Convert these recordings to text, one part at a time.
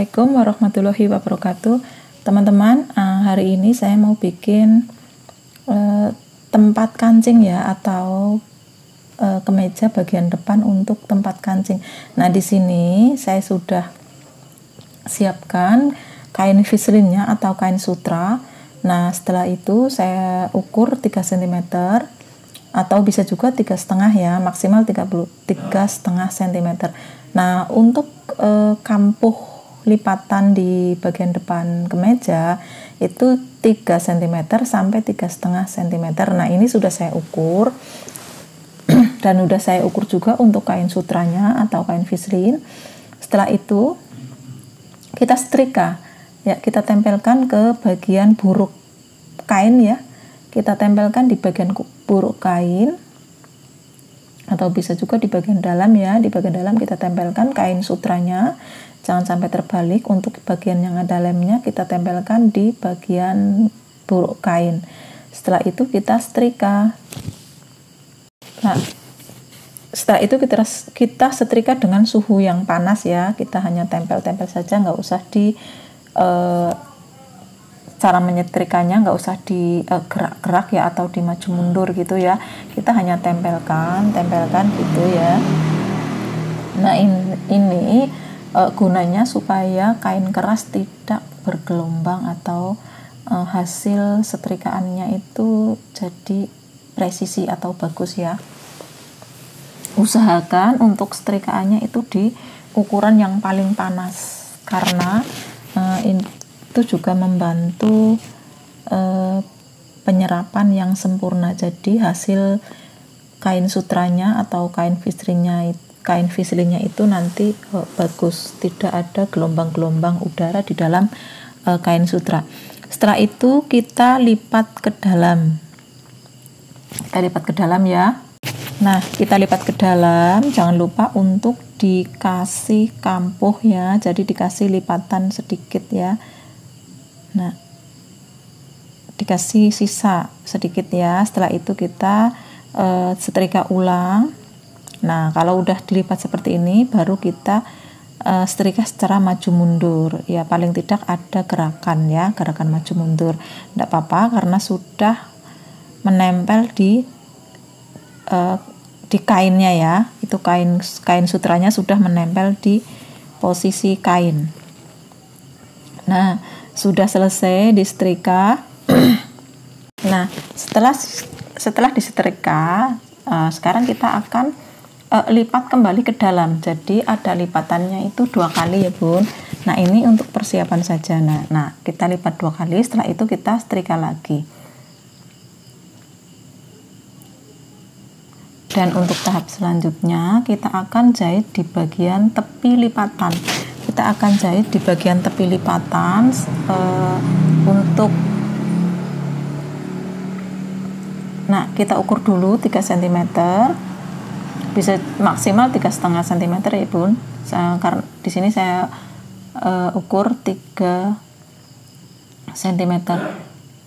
Assalamualaikum warahmatullahi wabarakatuh. Teman-teman, hari ini saya mau bikin tempat kancing ya, atau kemeja bagian depan untuk tempat kancing. Nah, di sini saya sudah siapkan kain vislinnya atau kain sutra. Nah, setelah itu saya ukur 3 cm atau bisa juga 3,5 ya, maksimal 3,5 cm. Nah, untuk kampuh lipatan di bagian depan kemeja itu 3 cm sampai 3,5 cm. Nah, ini sudah saya ukur dan sudah saya ukur juga untuk kain sutranya atau kain vislin. Setelah itu kita setrika ya, kita tempelkan ke bagian buruk kain ya, kita tempelkan di bagian buruk kain atau bisa juga di bagian dalam ya. Di bagian dalam kita tempelkan kain sutranya, jangan sampai terbalik. Untuk bagian yang ada lemnya kita tempelkan di bagian buruk kain. Setelah itu kita setrika. Nah, setelah itu kita setrika dengan suhu yang panas ya. Kita hanya tempel-tempel saja, nggak usah di cara menyetrikanya nggak usah digerak-gerak ya, atau di maju mundur gitu ya. Kita hanya tempelkan gitu ya. Nah, ini gunanya supaya kain keras tidak bergelombang atau hasil setrikaannya itu jadi presisi atau bagus ya. Usahakan untuk setrikaannya itu di ukuran yang paling panas, karena itu juga membantu penyerapan yang sempurna. Jadi hasil kain sutranya atau kain vislinnya itu nanti bagus, tidak ada gelombang-gelombang udara di dalam kain sutra. Setelah itu kita lipat ke dalam. Kita lipat ke dalam ya. Nah, kita lipat ke dalam, jangan lupa untuk dikasih kampuh ya, jadi dikasih lipatan sedikit ya. Nah, dikasih sisa sedikit ya. Setelah itu kita setrika ulang. Nah, kalau udah dilipat seperti ini, baru kita setrika secara maju mundur ya. Paling tidak ada gerakan ya, gerakan maju mundur. Tidak apa-apa karena sudah menempel di kainnya ya. Itu kain sutranya sudah menempel di posisi kain. Nah, sudah selesai disetrika. Nah, setelah disetrika, sekarang kita akan lipat kembali ke dalam. Jadi ada lipatannya itu 2 kali ya Bun. Nah, ini untuk persiapan saja. Nah, kita lipat 2 kali, setelah itu kita setrika lagi. Dan untuk tahap selanjutnya kita akan jahit di bagian tepi lipatan. Kita akan jahit di bagian tepi lipatan nah, kita ukur dulu 3 cm, bisa maksimal 3,5 cm ya Bun. Karena di sini saya ukur 3 cm.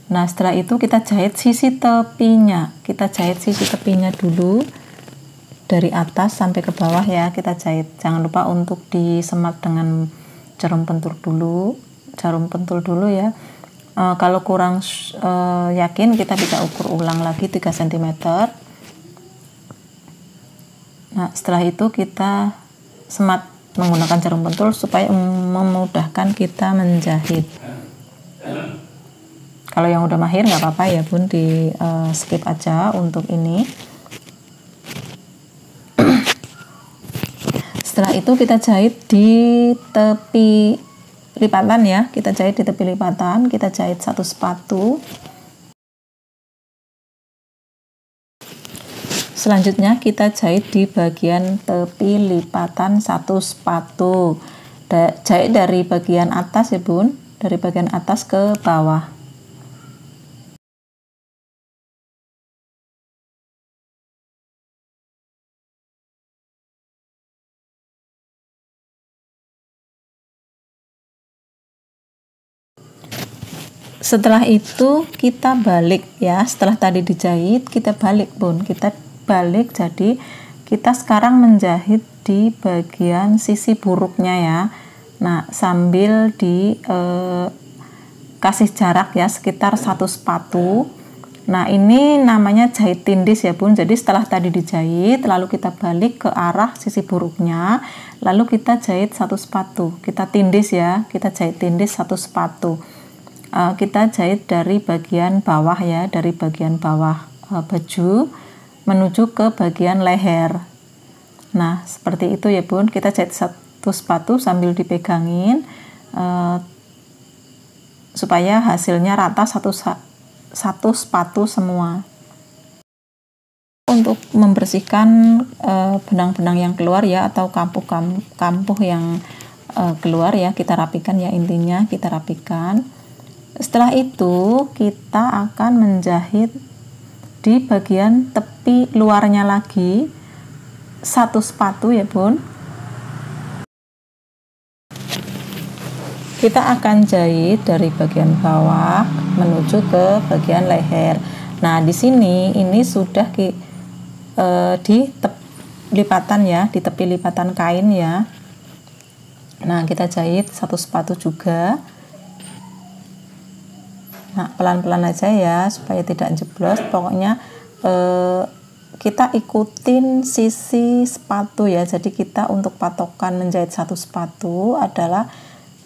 Nah, setelah itu kita jahit sisi tepinya. Kita jahit sisi tepinya dulu dari atas sampai ke bawah ya, kita jahit. Jangan lupa untuk disemat dengan jarum pentul dulu ya. Kalau kurang yakin, kita bisa ukur ulang lagi 3 cm. Nah, setelah itu kita semat menggunakan jarum pentul supaya memudahkan kita menjahit. Kalau yang udah mahir nggak apa-apa ya Bun, di skip aja untuk ini. Setelah itu kita jahit di tepi lipatan ya, kita jahit di tepi lipatan, kita jahit 1 sepatu. Selanjutnya kita jahit di bagian tepi lipatan 1 sepatu. Jahit dari bagian atas ya Bun, dari bagian atas ke bawah. Setelah itu kita balik ya. Setelah tadi dijahit, kita balik Bun. Kita balik, jadi kita sekarang menjahit di bagian sisi buruknya ya. Nah, sambil di kasih jarak ya sekitar 1 spatu. Nah, ini namanya jahit tindis ya Bun. Jadi setelah tadi dijahit, lalu kita balik ke arah sisi buruknya, lalu kita jahit 1 spatu. Kita tindis ya, kita jahit tindis 1 spatu. Kita jahit dari bagian bawah ya, dari bagian bawah baju menuju ke bagian leher. Nah, seperti itu ya Bun. Kita jahit 1 spatu sambil dipegangin supaya hasilnya rata satu spatu semua. Untuk membersihkan benang-benang yang keluar ya, atau kampuh yang keluar ya, kita rapikan ya, intinya kita rapikan. Setelah itu kita akan menjahit di bagian tepi luarnya lagi 1 spatu ya Bun. Kita akan jahit dari bagian bawah menuju ke bagian leher. Nah, di sini ini sudah di lipatan ya, di tepi lipatan kain ya. Nah, kita jahit 1 spatu juga. Nah, pelan-pelan aja ya supaya tidak jeblos. Pokoknya kita ikutin sisi sepatu ya. Jadi kita untuk patokan menjahit 1 spatu adalah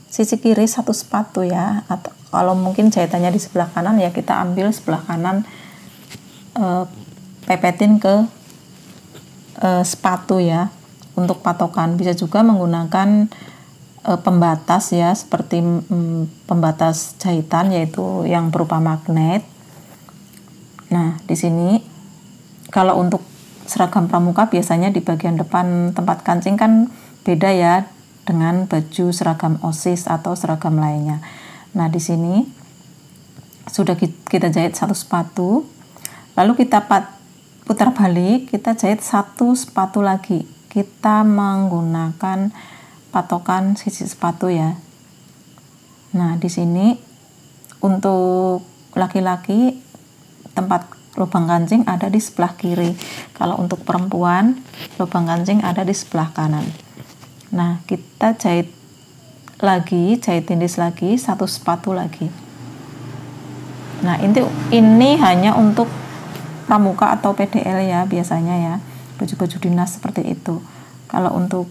sisi kiri 1 spatu ya. Atau kalau mungkin jahitannya di sebelah kanan ya, kita ambil sebelah kanan, pepetin ke sepatu ya untuk patokan. Bisa juga menggunakan pembatas ya, seperti pembatas jahitan, yaitu yang berupa magnet. Nah, di sini kalau untuk seragam pramuka biasanya di bagian depan tempat kancing kan beda ya dengan baju seragam OSIS atau seragam lainnya. Nah, di sini sudah kita jahit 1 spatu, lalu kita putar balik, kita jahit 1 spatu lagi. Kita menggunakan patokan sisi sepatu ya. Nah, di sini untuk laki-laki tempat lubang kancing ada di sebelah kiri. Kalau untuk perempuan lubang kancing ada di sebelah kanan. Nah, kita jahit tindis lagi 1 spatu lagi. Nah, ini hanya untuk pramuka atau PDL ya biasanya ya, baju-baju dinas seperti itu. Kalau untuk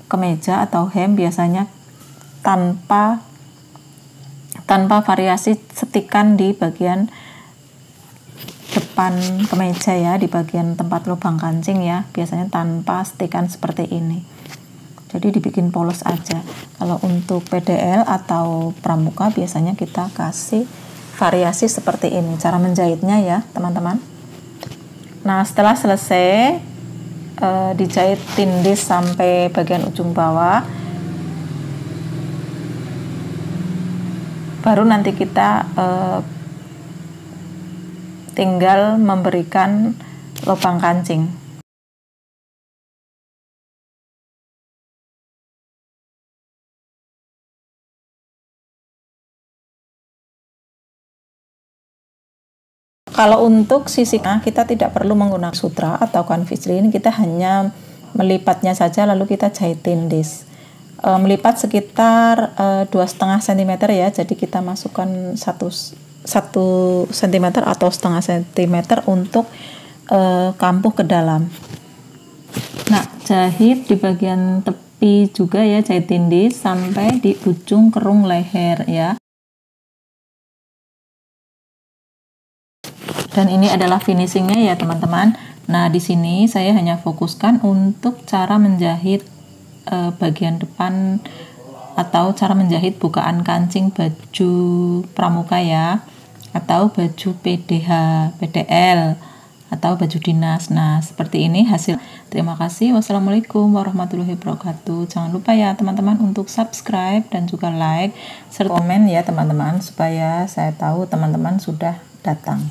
kemeja atau hem biasanya tanpa variasi setikan di bagian depan kemeja ya, di bagian tempat lubang kancing ya, biasanya tanpa setikan seperti ini. Jadi dibikin polos aja. Kalau untuk PDL atau pramuka biasanya kita kasih variasi seperti ini cara menjahitnya ya teman-teman. Nah, setelah selesai dijahit tindis sampai bagian ujung bawah, baru nanti kita tinggal memberikan lubang kancing. Kalau untuk sisi kita tidak perlu menggunakan sutra atau kanvislin, kita hanya melipatnya saja lalu kita jahit tindis. Melipat sekitar 2,5 cm ya, jadi kita masukkan 1 cm atau setengah cm untuk kampuh ke dalam. Nah, jahit di bagian tepi juga ya, jahit tindis sampai di ujung kerung leher ya. Dan ini adalah finishingnya ya teman-teman. Nah, di sini saya hanya fokuskan untuk cara menjahit bagian depan atau cara menjahit bukaan kancing baju pramuka ya, atau baju PDH, PDL atau baju dinas. Nah, seperti ini hasil. Terima kasih. Wassalamualaikum warahmatullahi wabarakatuh. Jangan lupa ya teman-teman untuk subscribe dan juga like serta komen ya teman-teman, supaya saya tahu teman-teman sudah datang.